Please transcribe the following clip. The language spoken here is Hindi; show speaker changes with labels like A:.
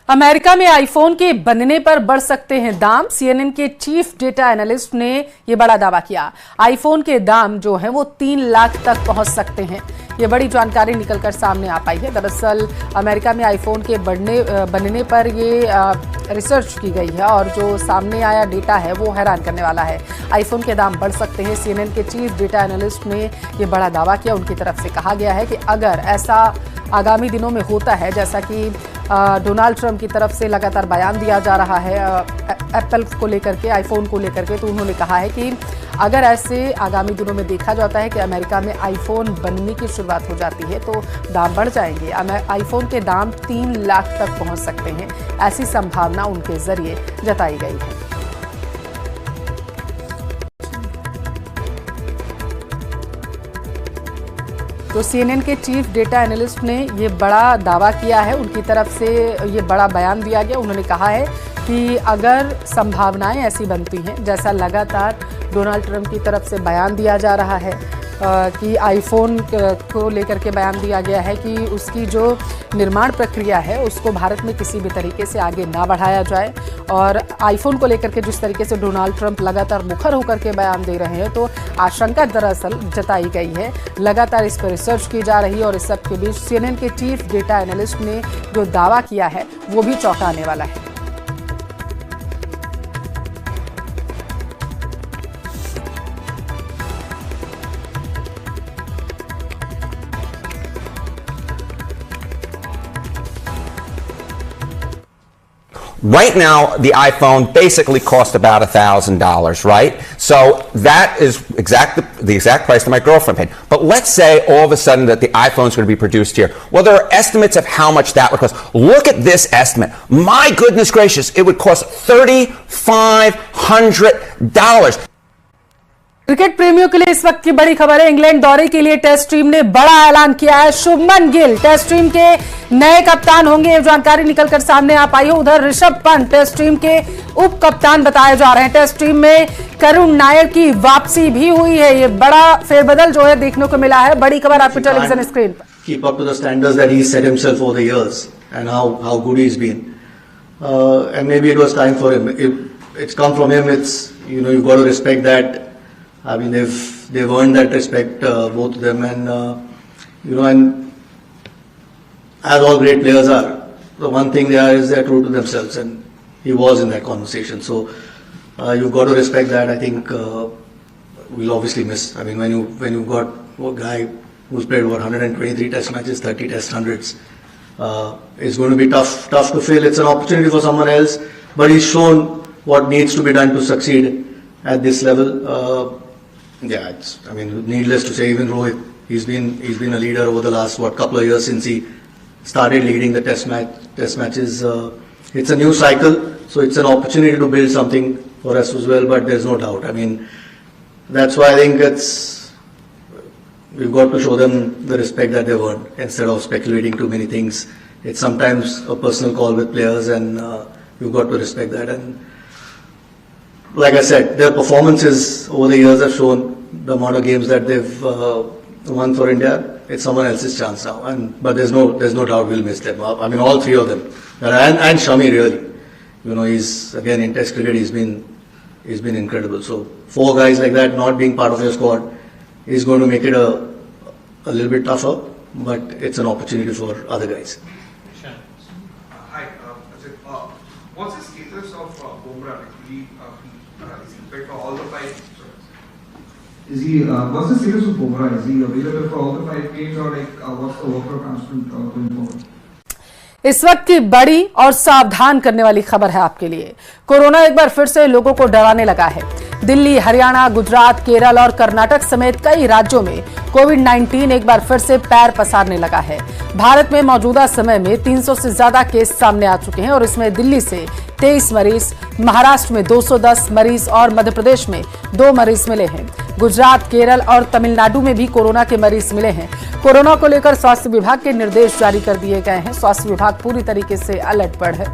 A: अमेरिका में आईफोन के बनने पर बढ़ सकते हैं दाम। सीएनएन के चीफ डेटा एनालिस्ट ने यह बड़ा दावा किया। आईफोन के दाम जो है वो 3 लाख तक पहुंच सकते हैं। ये बड़ी जानकारी निकलकर सामने आ पाई है। दरअसल अमेरिका में आईफोन के बनने पर ये रिसर्च की गई है और जो सामने आया डेटा है वो हैरान करने वाला है। आईफोन के दाम बढ़ सकते हैं। सीएनएन के चीफ डेटा एनालिस्ट ने ये बड़ा दावा किया। उनकी तरफ से कहा गया है कि अगर ऐसा आगामी दिनों में होता है, जैसा कि डोनाल्ड ट्रंप की तरफ से लगातार बयान दिया जा रहा है एप्पल को लेकर के, आईफोन को लेकर के, तो उन्होंने कहा है कि अगर ऐसे आगामी दिनों में देखा जाता है कि अमेरिका में आईफोन बनने की शुरुआत हो जाती है तो दाम बढ़ जाएंगे। आईफोन के दाम 3 लाख तक पहुंच सकते हैं, ऐसी संभावना उनके जरिए जताई गई है। तो सीएनएन के चीफ डेटा एनालिस्ट ने ये बड़ा दावा किया है। उनकी तरफ से ये बड़ा बयान दिया गया। उन्होंने कहा है कि अगर संभावनाएं ऐसी बनती हैं, जैसा लगातार डोनाल्ड ट्रंप की तरफ से बयान दिया जा रहा है कि आईफोन को लेकर के बयान दिया गया है कि उसकी जो निर्माण प्रक्रिया है उसको भारत में किसी भी तरीके से आगे ना बढ़ाया जाए, और आईफोन को लेकर के जिस तरीके से डोनाल्ड ट्रंप लगातार मुखर होकर के बयान दे रहे हैं, तो आशंका दरअसल जताई गई है। लगातार इस पर रिसर्च की जा रही है और इस सब के बीच सीएनएन के चीफ डेटा एनालिस्ट ने जो दावा किया है वो भी चौंकाने वाला है।
B: Right now, the iPhone basically cost about $1,000, right? So that is the exact price that my girlfriend paid. But let's say all of a sudden that the iPhone is going to be produced here. Well, there are estimates of how much that would cost. Look at this estimate. My goodness gracious, it would cost $3,500.
A: Cricket प्रेमियों के लिए इस वक्त की बड़ी खबर है। इंग्लैंड दौरे के लिए टेस्ट टीम ने बड़ा ऐलान किया है। शुभमन गिल टेस्ट टीम के नए कप्तान होंगे, ये जानकारी निकलकर सामने आ पाई है। उधर ऋषभ पंत टेस्ट टीम के उप कप्तान बताए जा रहे हैं। टेस्ट टीम में करुण नायर की वापसी भी हुई है। ये बड़ा फेरबदल जो है देखने को मिला है। बड़ी खबर आपकी टेलीविजन स्क्रीन पर।
C: Keep up to the standards that he set himself over the years and how good he's been. And maybe it was time for him. It's come from him. You've got to respect that. I mean, they've earned that respect, both of them, and and as all great players are, the one thing they are is they're true to themselves, and he was in that conversation. So you've got to respect that. I think we'll obviously miss. I mean, when you've got a guy who's played 123 Test matches, 30 Test hundreds, it's going to be tough to fill. It's an opportunity for someone else, but he's shown what needs to be done to succeed at this level. Needless to say, even Rohit, he's been a leader over the last couple of years since he started leading the test matches. It's a new cycle, so it's an opportunity to build something for us as well. But there's no doubt. I mean, that's why I think we've got to show them the respect that they've earned instead of speculating too many things. It's sometimes a personal call with players, and you've got to respect that. And like I said, their performances over the years have shown the amount of games that they've won for India. It's someone else's chance now, but there's no doubt we'll miss them. I mean, all three of them, and Shami really. He's again in Test cricket. He's been incredible. So 4 guys like that not being part of your squad is going to make it a little bit tougher, but it's an opportunity for other guys.
D: Hi, what's the status of Bumrah? Is he fit for all the 5?
E: What's the status of Bumrah? Is he available for all the 5 games, or what's the work announcement going forward?
A: इस वक्त की बड़ी और सावधान करने वाली खबर है आपके लिए। कोरोना एक बार फिर से लोगों को डराने लगा है। दिल्ली, हरियाणा, गुजरात, केरल और कर्नाटक समेत कई राज्यों में कोविड-19 एक बार फिर से पैर पसारने लगा है। भारत में मौजूदा समय में 300 से ज्यादा केस सामने आ चुके हैं और इसमें दिल्ली से 23 मरीज, महाराष्ट्र में 210 मरीज और मध्य प्रदेश में 2 मरीज मिले हैं। गुजरात, केरल और तमिलनाडु में भी कोरोना के मरीज मिले हैं। कोरोना को लेकर स्वास्थ्य विभाग के निर्देश जारी कर दिए गए हैं। स्वास्थ्य विभाग पूरी तरीके से अलर्ट पर है।